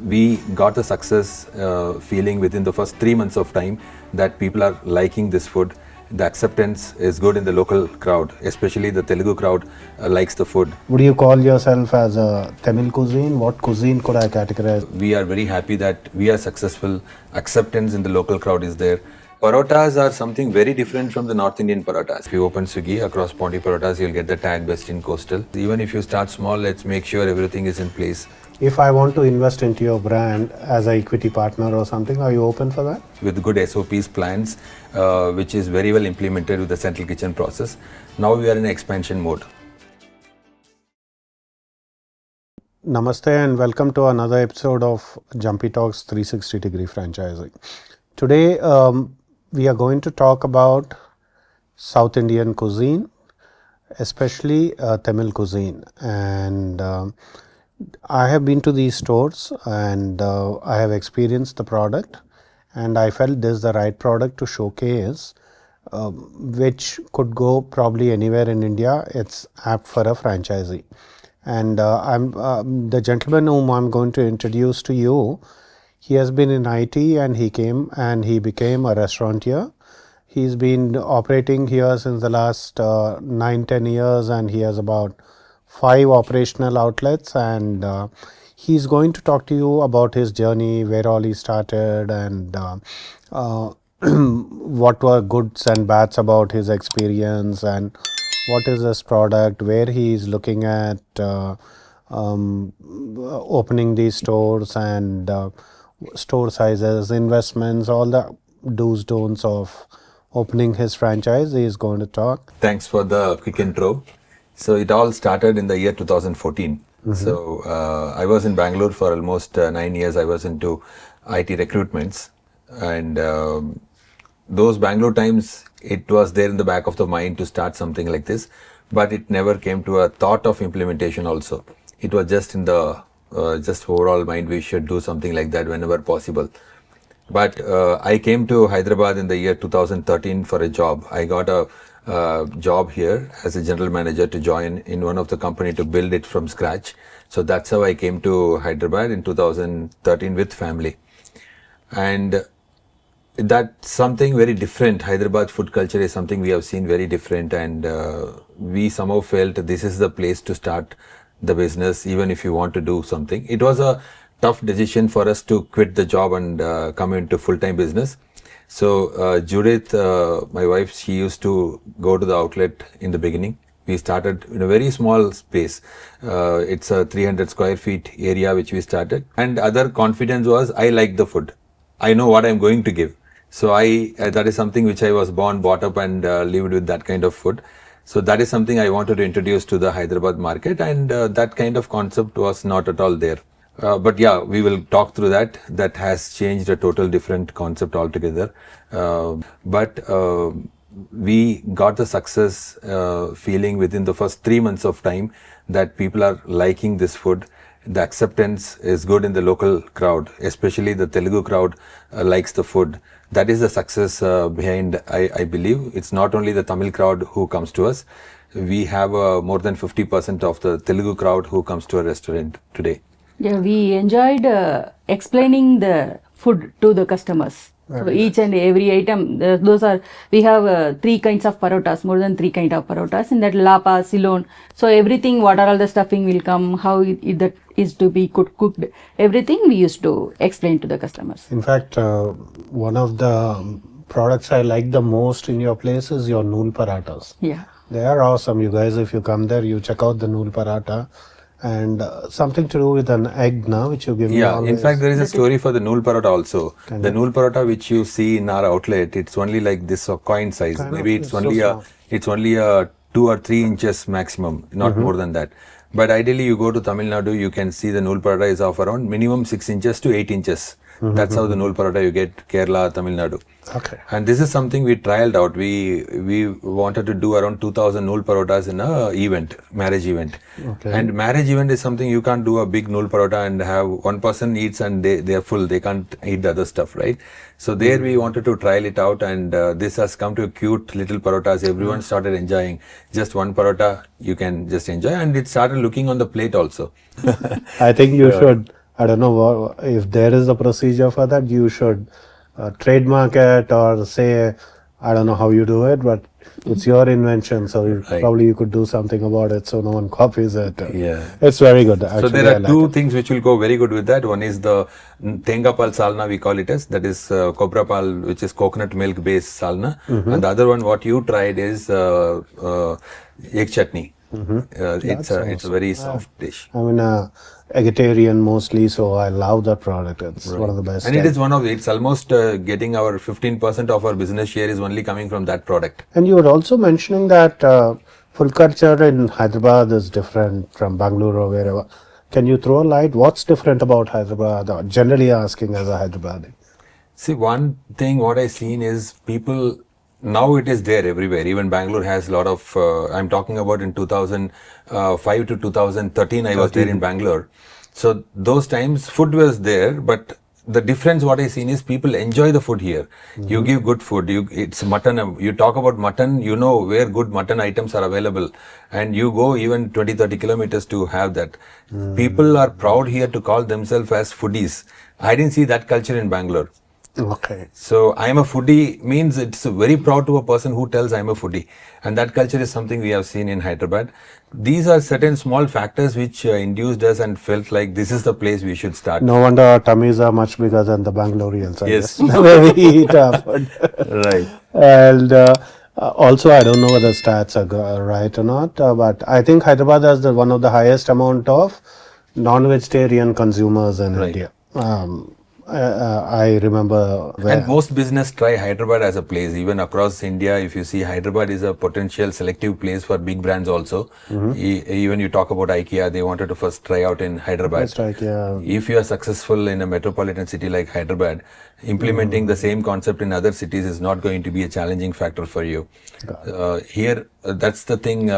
we got the success feeling within the first 3 months of time that people are liking this food. The acceptance is good in the local crowd, especially the Telugu crowd likes the food. Would you call yourself as a Tamil cuisine? What cuisine could I categorize? We are very happy that we are successful. Acceptance in the local crowd is there. Parottas are something very different from the North Indian parottas. If you open Swiggy across Pondy Parottas, you'll get the tag best in coastal. Even if you start small, let's make sure everything is in place. If I want to invest into your brand as an equity partner or something, are you open for that? With good SOPs plans, which is very well implemented with the central kitchen process. Now we are in expansion mode. Namaste and welcome to another episode of Jumpy Talks 360 Degree Franchising. Today we are going to talk about South Indian cuisine, especially Tamil cuisine. And I have been to these stores and I have experienced the product, and I felt this is the right product to showcase, which could go probably anywhere in India. It's apt for a franchisee. And I'm the gentleman whom I'm going to introduce to you. He has been in IT and he came and he became a restaurateur. He's been operating here since the last 9-10 years, and he has about 5 operational outlets, and he's going to talk to you about his journey, where all he started, and what were goods and bads about his experience, and what is this product, where he is looking at opening these stores, and store sizes, investments, all the do's, don'ts of opening his franchise. He is going to talk. Thanks for the quick intro. So it all started in the year 2014. So I was in Bangalore for almost 9 years. I was into IT recruitments, and those Bangalore times, it was there in the back of the mind to start something like this, but it never came to a thought of implementation also. It was just in the just overall mind, we should do something like that whenever possible. But I came to Hyderabad in the year 2013 for a job. I got a job here as a general manager to join in one of the company to build it from scratch. So that's how I came to Hyderabad in 2013 with family. And that's something very different. Hyderabad food culture is something we have seen very different, and we somehow felt this is the place to start the business, even if you want to do something. It was a tough decision for us to quit the job and come into full-time business. So Judith, my wife, she used to go to the outlet in the beginning. We started in a very small space. It's a 300 square feet area which we started. And other confidence was, I like the food. I know what I'm going to give. So that is something which I was born, brought up, and lived with that kind of food. So that is something I wanted to introduce to the Hyderabad market, and that kind of concept was not at all there. But yeah, we will talk through that. That has changed a total different concept altogether. But we got the success feeling within the first 3 months of time that people are liking this food. The acceptance is good in the local crowd, especially the Telugu crowd likes the food. That is the success behind, I believe. It's not only the Tamil crowd who comes to us. We have more than 50% of the Telugu crowd who comes to a restaurant today. Yeah, we enjoyed explaining the food to the customers. So each and every item, we have 3 kinds of parottas, more than 3 kinds of parottas, in that lapa, Ceylon. So everything, what are all the stuffing will come, how that is to be cooked, everything we used to explain to the customers. In fact, one of the products I like the most in your place is your nool parathas. Yeah. They are awesome. You guys, if you come there, you check out the nool paratha. And something to do with an egg now, which you give me always. In fact, there is a story for the nool paratha also. The nool paratha which you see in our outlet, it's only like this coin size. Maybe it's only a 2 or 3 inches maximum, not more than that. But ideally, you go to Tamil Nadu, you can see the nool paratha is of around minimum 6 inches to 8 inches. That's how the nool paratha you get Kerala, Tamil Nadu. Okay. And this is something we trialed out. We wanted to do around 2,000 nool parattas in a event, marriage event. Okay. And marriage event is something you can't do a big nool paratha and have one person eats and they are full. They can't eat the other stuff, right? So there we wanted to trial it out, and this has come to a cute little parattas. Everyone started enjoying. Just one paratha you can just enjoy, and it started looking on the plate also. I think you should I don't know if there is a procedure for that. You should trademark it or say, I don't know how you do it, but it's your invention, so Right. probably you could do something about it so no one copies it. Yeah. It's very good. Actually, So there I are like two it. things which will go very good with that. One is the Tengapal salna, we call it as, that is cobra pal, which is coconut milk based salna. And the other one, what you tried is egg chutney. It's a very soft dish. I'm a vegetarian mostly, so I love that product. It's one of the best. And it is one of it's almost getting our 15% of our business share is only coming from that product. And you were also mentioning that food culture in Hyderabad is different from Bangalore or wherever. Can you throw a light? What's different about Hyderabad? Or generally asking as a Hyderabadi. See, one thing what I seen is people, now it is there everywhere. Even Bangalore has a lot of, I'm talking about in 2005 to 2013, I was there in Bangalore. So those times food was there, but the difference what I seen is people enjoy the food here. You give good food, it's mutton, you talk about mutton, you know where good mutton items are available, and you go even 20-30 kilometers to have that. People are proud here to call themselves as foodies. I didn't see that culture in Bangalore. Okay. So I am a foodie means it's very proud to a person who tells I'm a foodie, and that culture is something we have seen in Hyderabad. These are certain small factors which induced us and felt like this is the place we should start. No wonder our tummies are much bigger than the Bangaloreans. I Yes. guess, the way we eat our food. Right. And also, I don't know whether stats are right or not, but I think Hyderabad has one of the highest amount of non-vegetarian consumers in Right. India. I remember And most business try Hyderabad as a place. Even across India, if you see, Hyderabad is a potential selective place for big brands also. Even you talk about IKEA, they wanted to first try out in Hyderabad. That's right, yeah. If you are successful in a metropolitan city like Hyderabad, implementing the same concept in other cities is not going to be a challenging factor for you. Here, that's the thing.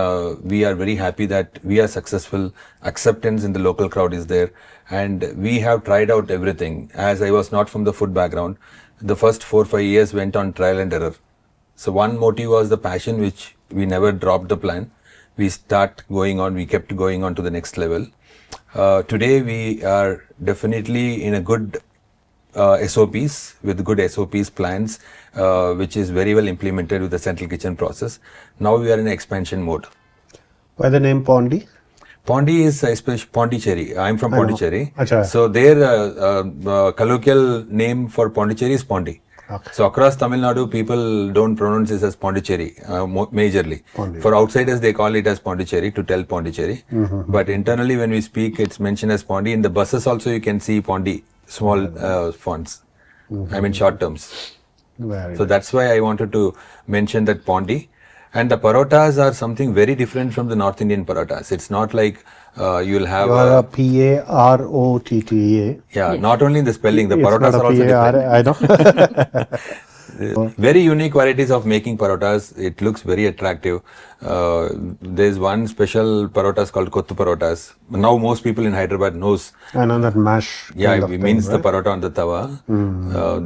We are very happy that we are successful. Acceptance in the local crowd is there, and we have tried out everything. As I was not from the food background, the first 4-5 years went on trial and error. So one motive was the passion, which we never dropped the plan. We kept going on to the next level. Today we are definitely in a good SOPs, with good SOPs plans, which is very well implemented with the central kitchen process. Now we are in expansion mode. Why the name Pondy? Pondy is especially Pondicherry. I am from Pondicherry. Achha. So their colloquial name for Pondicherry is Pondy. Okay. So across Tamil Nadu, people don't pronounce this as Pondicherry majorly. Pondy. For outsiders, they call it as Pondicherry to tell Pondicherry. But internally, when we speak, it's mentioned as Pondy. In the buses also, you can see Pondy, small fonts. I mean short terms. Very So that's why I wanted to mention that Pondy. And the parottas are something very different from the North Indian parottas. It's not like you'll have You are a P-A-R-O-T-T-A. yeah, not only in the spelling, the It's parottas not are a also P-A-R, different. I know. Very unique varieties of making parottas. It looks very attractive. There's one special parottas called kottu parottas. Now most people in Hyderabad knows. I know that mash. Yeah, kind of we thing, mince the right? parota on the tawa.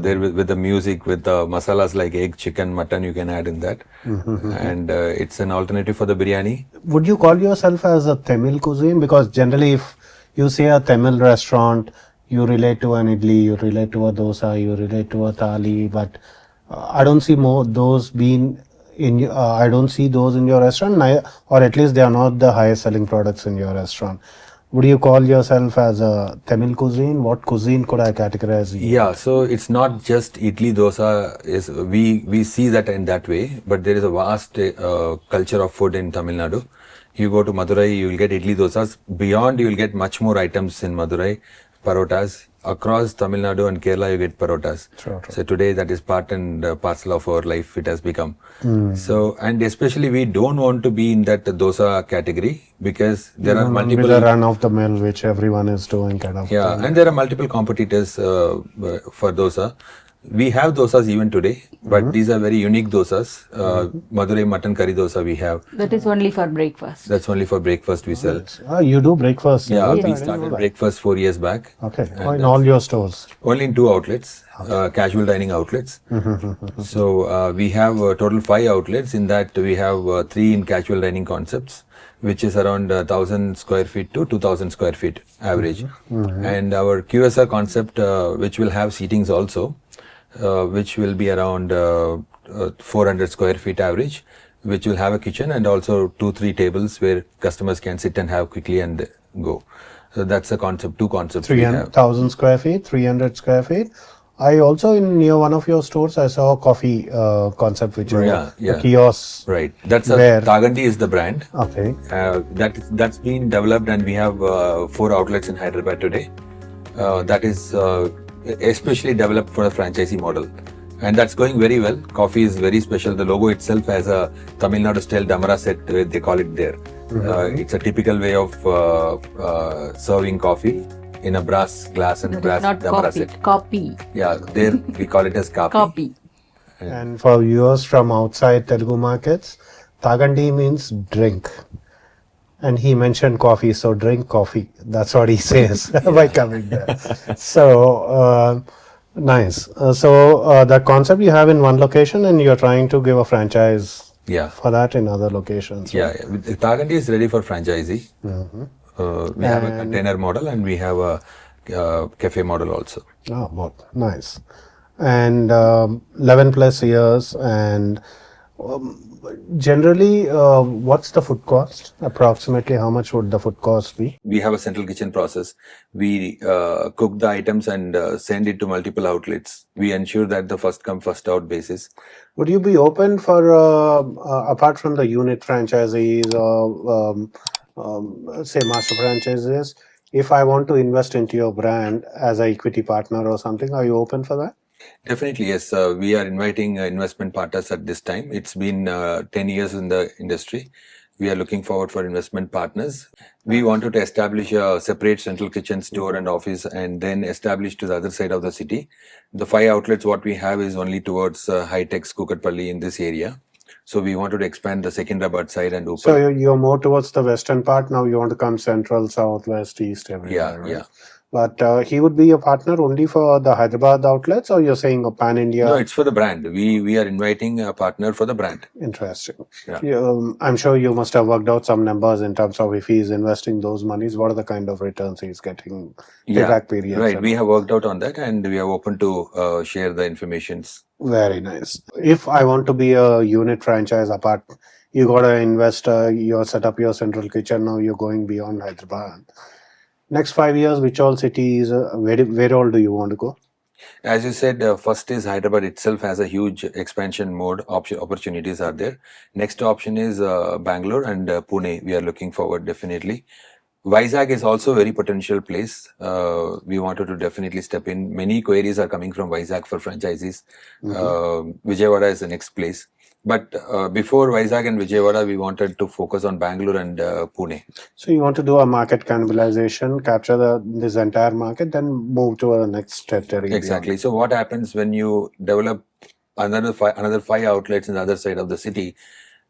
There with the music, with the masalas like egg, chicken, mutton, you can add in that. And it's an alternative for the biryani. Would you call yourself as a Tamil cuisine? Because generally, if you say a Tamil restaurant, you relate to an idli, you relate to a dosa, you relate to a thali, but I don't see those being in. I don't see those in your restaurant, or at least they are not the highest selling products in your restaurant. Would you call yourself as a Tamil cuisine? What cuisine could I categorize you? Yeah, so it's not just idli dosa. We see that in that way, but there is a vast culture of food in Tamil Nadu. You go to Madurai, you will get idli dosas. Beyond, you will get much more items in Madurai, parotas. Across Tamil Nadu and Kerala, you get parotas. True. So today, that is part and parcel of our life. It has become. So, and especially, we don't want to be in that dosa category because there are multiple. With a run of the mill, which everyone is doing, kind of. Yeah, and there are multiple competitors for dosa. We have dosas even today, but these are very unique dosas. Madurai mutton curry dosa we have. That is only for breakfast. That's only for breakfast we sell. You do breakfast? Yeah, I we didn't started know that. breakfast 4 years back. Okay, And in all your stores. only in 2 outlets, casual dining outlets. So we have a total 5 outlets. In that we have 3 in casual dining concepts, which is around 1,000 square feet to 2,000 square feet average. And our QSR concept, which will have seatings also, which will be around 400 square feet average, which will have a kitchen and also 2-3 tables where customers can sit and have quickly and go. So that's the concept, 2 concepts we have. 300,000 square feet, 300 square feet. I also, in near one of your stores, I saw a coffee concept, which Yeah, is yeah. a kiosk. Right. That's Where? Tagandi is the brand. Okay. That's been developed, and we have 4 outlets in Hyderabad today. That is especially developed for the franchisee model, and that's going very well. Coffee is very special. The logo itself has a Tamil Nadu style damara set, they call it there. It's a typical way of serving coffee in a brass glass and That brass is not damara coffee. set. Copy. Yeah, there we call it as kapi. Copy. And for viewers from outside Telugu markets, Tagandi means drink. And he mentioned coffee, so drink coffee. That's what he says by coming there. So, nice. So, the concept you have in one location and you're trying to give a franchise Yeah. for that in other locations. Yeah, yeah. Tagandi is ready for franchisee. We have a container model and we have a cafe model also. Oh, both. Nice. And 11 plus years. And generally, what's the food cost? Approximately how much would the food cost be? We have a central kitchen process. We cook the items and send it to multiple outlets. We ensure that the first come, first out basis. Would you be open for, apart from the unit franchisees or say master franchises, if I want to invest into your brand as an equity partner or something, are you open for that? Definitely, yes. We are inviting investment partners at this time. It's been 10 years in the industry. We are looking forward for investment partners. We wanted to establish a separate central kitchen store and office and then establish to the other side of the city. The 5 outlets what we have is only towards high-tech Kukatpalli in this area. So we wanted to expand the Secunderabad side and open. So you're more towards the western part. Now you want to come central, south, west, east, everywhere. Yeah, right? yeah. But he would be a partner only for the Hyderabad outlets, or you're saying a pan-India? No, it's for the brand. We are inviting a partner for the brand. Interesting. Yeah. I'm sure you must have worked out some numbers in terms of if he's investing those monies, what are the kind of returns he's getting, payback periods. Right. and We all. have worked out on that and we are open to share the informations. Very nice. If I want to be a unit franchise apart, you got to invest, you set up your central kitchen, now you're going beyond Hyderabad. Next 5 years, which all cities, where all do you want to go? As you said, first is Hyderabad itself has a huge expansion mode. Opportunities are there. Next option is Bangalore and Pune. We are looking forward definitely. Vizag is also a very potential place. We wanted to definitely step in. Many queries are coming from Vizag for franchisees. Vijayawada is the next place. But before Vizag and Vijayawada, we wanted to focus on Bangalore and Pune. So you want to do a market cannibalization, capture this entire market, then move to a next territory. Exactly. So what happens when you develop another 5 outlets on the other side of the city?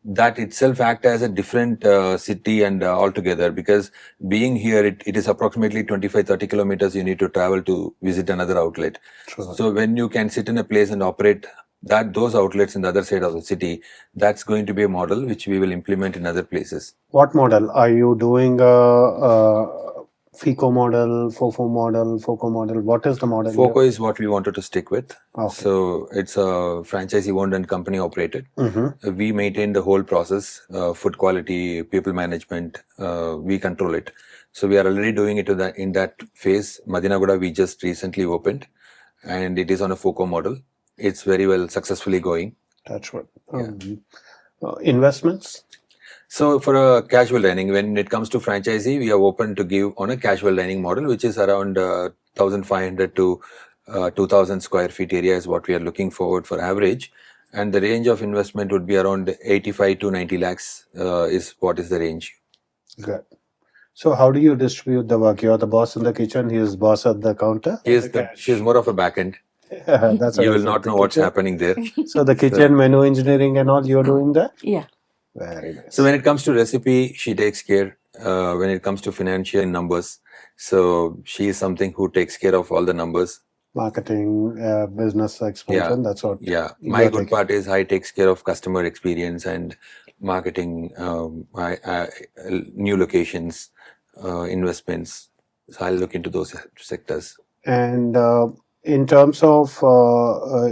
That itself act as a different city and altogether, because being here, it is approximately 25-30 kilometers you need to travel to visit another outlet. Sure. So when you can sit in a place and operate those outlets in the other side of the city, that's going to be a model which we will implement in other places. What model? Are you doing a FICO model, FOFO model, FOCO model? What is the model? FOCO is what we wanted to stick with. Okay. So it's a franchisee owned and company operated. Mm-hmm. We maintain the whole process, food quality, people management, we control it. So we are already doing it in that phase. Madinaguda we just recently opened and it is on a FOCO model. It's very well successfully going. That's what. Investments? So for a casual dining, when it comes to franchisee, we are open to give on a casual dining model, which is around 1,500 to 2,000 square feet area is what we are looking forward for average. And the range of investment would be around 85 to 90 lakhs is what is the range. Good. So how do you distribute the work? You're the boss in the kitchen, he is boss at the counter? She's more of a back end. That's what You I will said, not the know what's kitchen. happening there. So the kitchen, menu engineering and all, you're doing that? Yeah. Very nice. So when it comes to recipe, she takes care. When it comes to financial numbers, so she is something who takes care of all the numbers. Marketing, business expansion, that's what Yeah, my you're good taking. part is I takes care of customer experience and marketing, new locations, investments. So I'll look into those sectors. And in terms of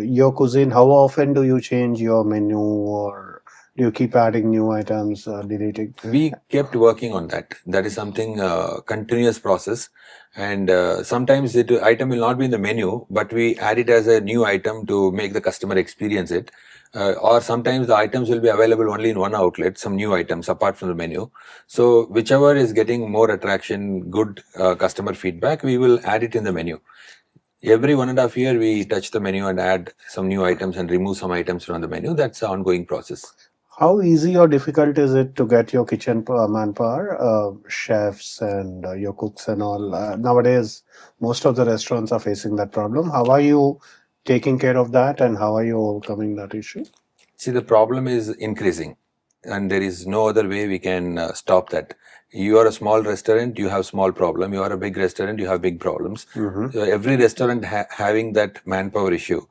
your cuisine, how often do you change your menu, or do you keep adding new items, deleting? We kept working on that. That is something continuous process, and sometimes the item will not be in the menu, but we add it as a new item to make the customer experience it. Or sometimes the items will be available only in one outlet, some new items apart from the menu. So whichever is getting more attraction, good customer feedback, we will add it in the menu. Every 1.5 year, we touch the menu and add some new items and remove some items from the menu. That's an ongoing process. How easy or difficult is it to get your kitchen manpower, chefs and your cooks and all? Nowadays, most of the restaurants are facing that problem. How are you taking care of that, and how are you overcoming that issue? See, the problem is increasing, and there is no other way we can stop that. You are a small restaurant, you have small problem. You are a big restaurant, you have big problems. So every restaurant having that manpower issue.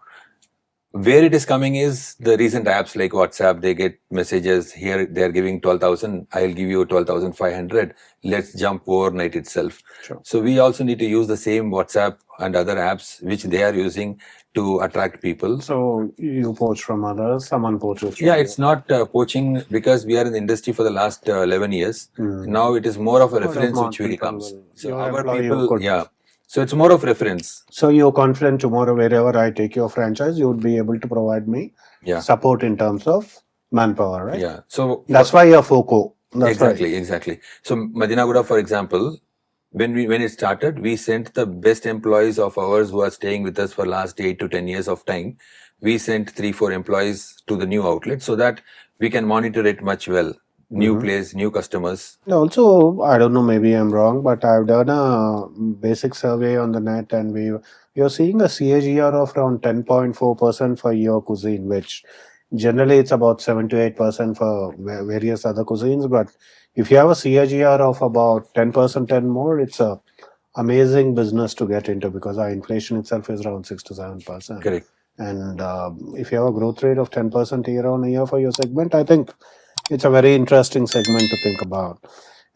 Where it is coming is the recent apps like WhatsApp. They get messages here. They are giving 12,000. I'll give you 12,500. Let's jump overnight itself. Sure. So we also need to use the same WhatsApp and other apps which they are using to attract people. So you poach from others, someone poaches from Yeah, you. it's not poaching, because we are in the industry for the last 11 years. Now it is more of a Word of reference mouth which really people comes. will- So your our employee people, could- yeah. So it's more of reference. So you're confident tomorrow, wherever I take your franchise, you would be able to provide me Yeah. support in terms of manpower, right? Yeah. So That's why you're FOCO. That's exactly. So Madinaguda, for example, when it started, we sent the best employees of ours who are staying with us for last 8 to 10 years of time. We sent 3-4 employees to the new outlet so that we can monitor it much well. New place, new customers. why. Also, I don't know, maybe I'm wrong, but I've done a basic survey on the net, and you're seeing a CAGR of around 10.4% for your cuisine, which generally it's about 7 to 8% for various other cuisines. But if you have a CAGR of about 10% and more, it's a amazing business to get into, because our inflation itself is around 6 to 7%. Correct. And if you have a growth rate of 10% year on year for your segment, I think it's a very interesting segment to think about.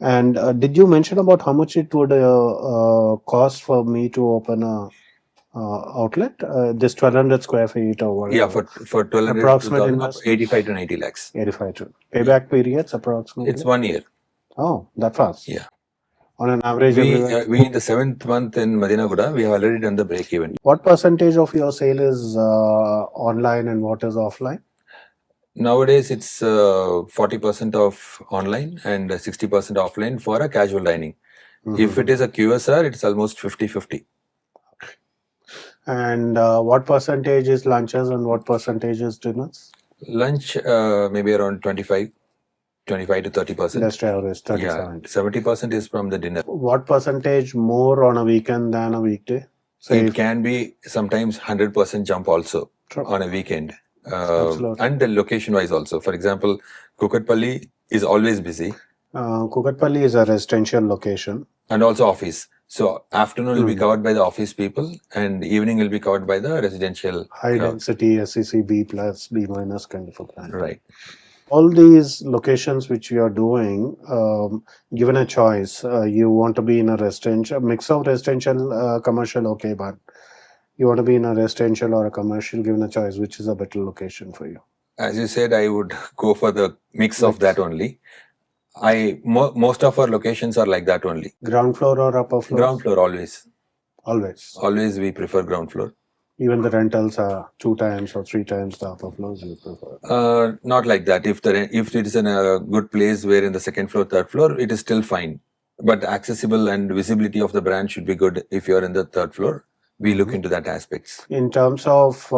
And did you mention about how much it would cost for me to open a outlet? This 1,200 square feet or whatever. Yeah, for 1,200, Approximate 2,000, investment? 85 to 90 lakhs. 85 to payback periods approximately. It's 1 year. Oh, that fast. Yeah. On an average, We everywhere. in the 7th month in Madinaguda, we have already done the break even. What percentage of your sale is online and what is offline? Nowadays, it's 40% of online and 60% offline for a casual dining. If it is a QSR, it's almost 50-50. And what percentage is lunches and what percentage is dinners? Lunch, maybe around 25 to 30%. Industry average, 30, Yeah, 70% is from the dinner. What percentage more on a weekend than a weekday? It can be sometimes 100% jump also on a weekend. And the location wise also. For example, Kukatpalli is always busy. Kukatpalli is a residential location. And also office. So afternoon will be covered by the office people and evening will be covered by the residential. High density SEC B plus, B minus kind of a plan. Right. All these locations which you are doing, given a choice, you want to be in a residential, mix of residential, commercial, okay, but you want to be in a residential or a commercial, given a choice, which is a better location for you? As you said, I would go for the mix of that only. Most of our locations are like that only. Ground floor or upper floor? Ground floor always. Always. Always we prefer ground floor. Even the rentals are 2 times or 3 times the upper floors you prefer? Not like that. If it is in a good place where in the second floor, third floor, it is still fine. But accessible and visibility of the brand should be good if you are in the third floor. We look into that aspects. In terms of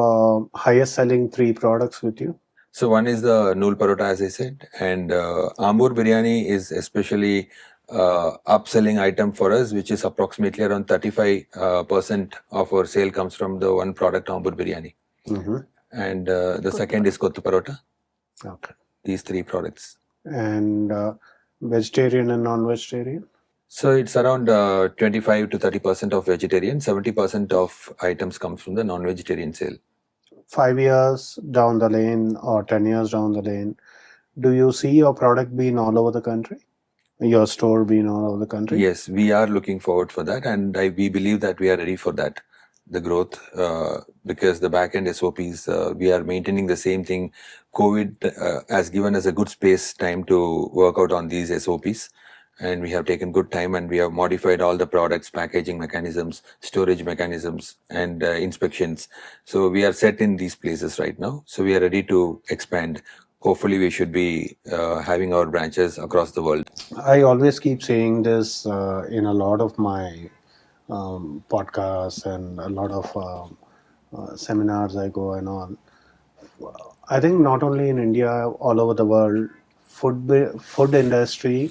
highest selling 3 products with you? So one is the Nool Parotha, as I said, and Ambur Biryani is especially upselling item for us, which is approximately around 35% of our sale comes from the one product, Ambur Biryani. And the second is Kottu Parota. Okay. These three products. And vegetarian and non-vegetarian? So it's around 25 to 30% of vegetarian, 70% of items comes from the non-vegetarian sale. 5 years down the lane or 10 years down the lane, do you see your product being all over the country? Your store being all over the country? Yes, we are looking forward for that, and we believe that we are ready for that. The growth, because the back-end SOPs, we are maintaining the same thing. COVID has given us a good space time to work out on these SOPs, and we have taken good time, and we have modified all the products, packaging mechanisms, storage mechanisms, and inspections. So we are set in these places right now. So we are ready to expand. Hopefully, we should be having our branches across the world. I always keep saying this in a lot of my podcasts and a lot of seminars I go and all. I think not only in India, all over the world, food industry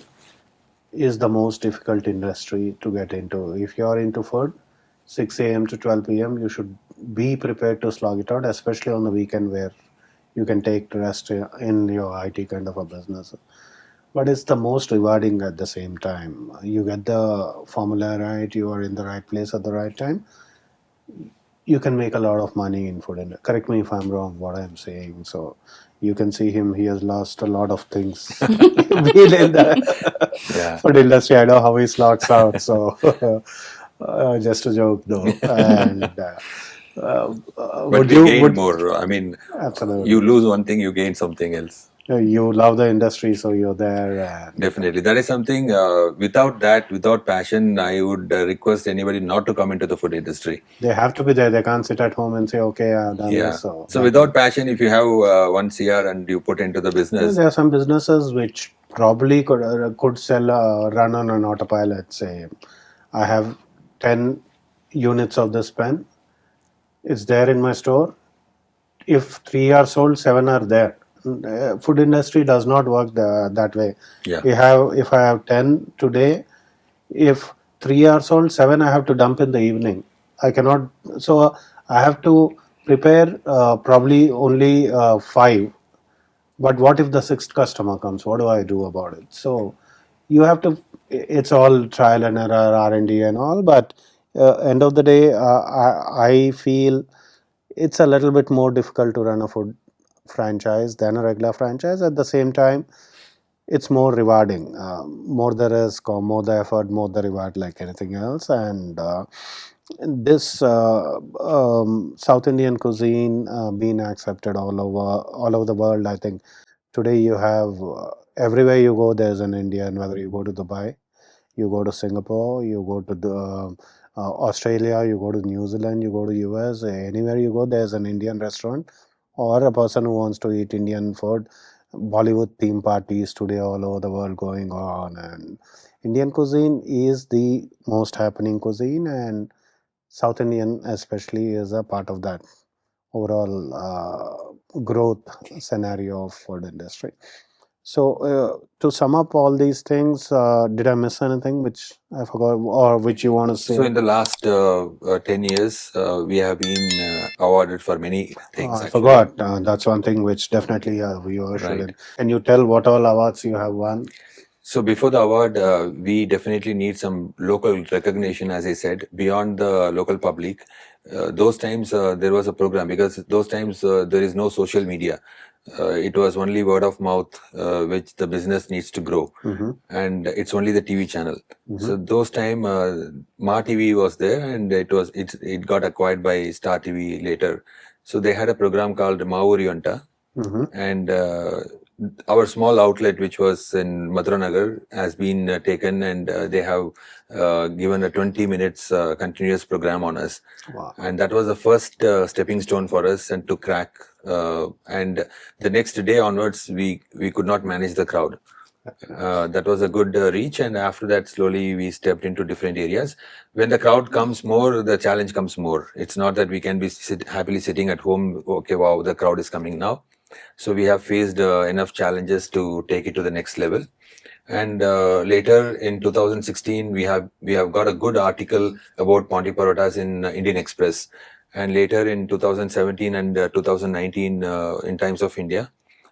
is the most difficult industry to get into. If you're into food, 6 a.m. to 12 p.m., you should be prepared to slog it out, especially on the weekend where you can take rest in your IT kind of a business. But it's the most rewarding at the same time. You get the formula right, you are in the right place at the right time. You can make a lot of money in food. And correct me if I'm wrong, what I'm saying. So you can see him, he has lost a lot of things being in the food industry. I know how he slots out. So just a joke though. And but we gain more. I mean, absolutely. You lose one thing, you gain something else. You love the industry, so you're there. And definitely. That is something, without passion, I would request anybody not to come into the food industry. They have to be there. They can't sit at home and say, okay, I've done this. So without passion, if you have 1 CR and you put into the business. There are some businesses which probably could sell, run on an autopilot. Say, I have 10 units of this pen. It's there in my store. If 3 are sold, 7 are there. Food industry does not work that way. If I have 10 today, if 3 are sold, 7 I have to dump in the evening. I cannot. So I have to prepare probably only 5. But what if the 6th customer comes? What do I do about it? So you have to. It's all trial and error, R&D and all. But end of the day, I feel it's a little bit more difficult to run a food franchise than a regular franchise. At the same time, it's more rewarding. More the risk, or more the effort, more the reward, like anything else. And this South Indian cuisine being accepted all over the world. I think today you have everywhere you go, there's an Indian. Whether you go to Dubai, you go to Singapore, you go to the Australia, you go to New Zealand, you go to US, anywhere you go, there's an Indian restaurant or a person who wants to eat Indian food. Bollywood theme parties today all over the world going on, and Indian cuisine is the most happening cuisine, and South Indian especially is a part of that overall growth scenario of food industry. So to sum up all these things, did I miss anything which I forgot or which you want to say? So in the last 10 years, we have been awarded for many things. I forgot. That's one thing which definitely a viewer should. Can you tell what all awards you have won? So before the award, we definitely need some local recognition, as I said, beyond the local public. Those times there was a program, because those times there is no social media. It was only word of mouth, which the business needs to grow. And it's only the TV channel. So those time Ma TV was there, and it got acquired by Star TV later. So they had a program called Mauriyonta. And our small outlet, which was in Madhuranagar, has been taken, and they have given a 20 minutes continuous program on us. Wow. And that was the first stepping stone for us and to crack. And the next day onwards, we could not manage the crowd. That was a good reach, and after that slowly we stepped into different areas. When the crowd comes more, the challenge comes more. It's not that we can be happily sitting at home, okay, wow, the crowd is coming now. So we have faced enough challenges to take it to the next level. And later in 2016, we have got a good article about Pondy Parottas in Indian Express. And later in 2017 and 2019 in Times of India.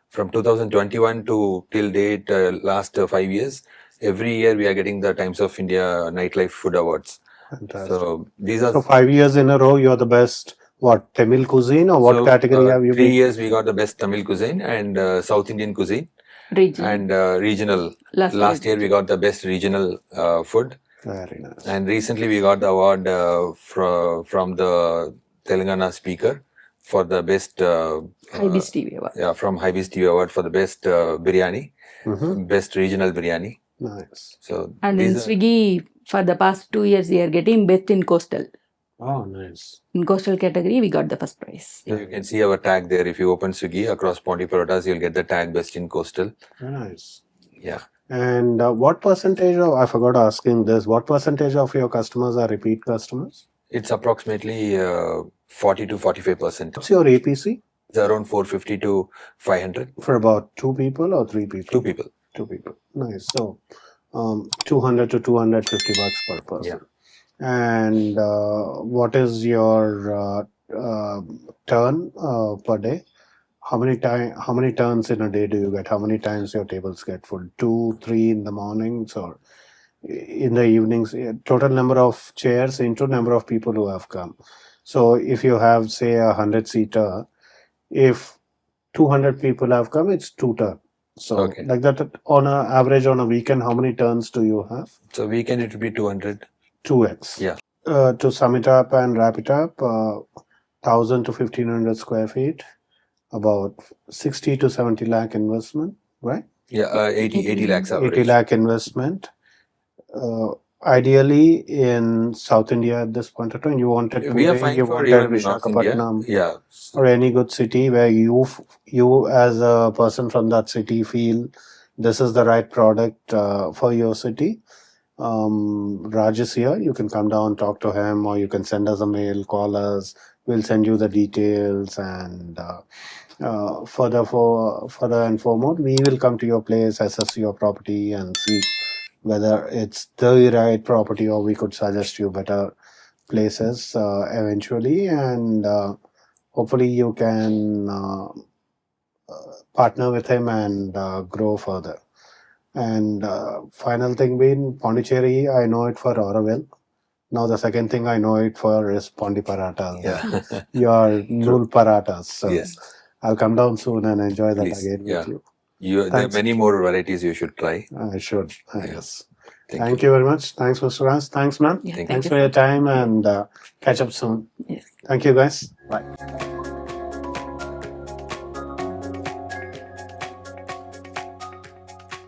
From 2021 to till date, last 5 years, every year we are getting the Times of India Nightlife Food Awards. Fantastic. So these are So 5 years in a row, you're the best. What, Tamil cuisine, or what category have you 3 been? years we got the best Tamil cuisine and South Indian cuisine Region. and regional. Last Last year we got the best regional food. Very nice. And recently we got the award from the Telangana speaker for the best High-Beast TV award. yeah, from Hyderabad TV award for the best biryani, best regional biryani. Nice. So And in these are, Swiggy, for the past 2 years, we are getting best in coastal. Oh, nice. In coastal category, we got the first prize. so you can see our tag there. If you open Swiggy across Pondy Parottas, you'll get the tag best in coastal. Very nice. Yeah. And what percentage of, I forgot asking this, what percentage of your customers are repeat customers? It's approximately 40 to 45%. What's your APC? It's around 450 to 500. For about 2 people or 3 people? 2 people. 2 people. Nice. So 200 to 250 bucks per person. Yeah. And what is your turn per day? How many turns in a day do you get? How many times your tables get full? 2, 3 in the mornings or in the evenings? Total number of chairs into number of people who have come. So if you have, say, 100-seater, if 200 people have come, it's 2 turns. So Okay. like that, on an average on a weekend, how many turns do you have? So weekend it will be 200. 2x. Yeah. To sum it up and wrap it up, 1,000 to 1,500 square feet, about 60 to 70 lakh investment, right? Yeah, 80 lakhs average. 80 lakh investment. Ideally in South India at this point of time, you wanted We are Pune, fine you for wanted even North India. Visakhapatnam, Yeah. or any good city where you as a person from that city feel this is the right product for your city. Raj is here. You can come down, talk to him, or you can send us a mail, call us. We'll send you the details, and further and foremost, we will come to your place, assess your property, and see whether it's the right property or we could suggest you better places eventually, and hopefully you can partner with him and grow further. And final thing being, Pondicherry, I know it for Auroville. Now the second thing I know it for is Pondy Parottas. Yeah. Your Nool Parathas. So Yes. I'll come down soon and enjoy that Please. again Yeah. with you. There are Thanks. many more varieties you should try. I should. Yeah. Yes. Thank Thank you very much. Thanks, Mr. Raj. Thanks, man. Yeah, Thank Thanks you. for your time, and catch up soon. Yes. Thank you, guys. Bye.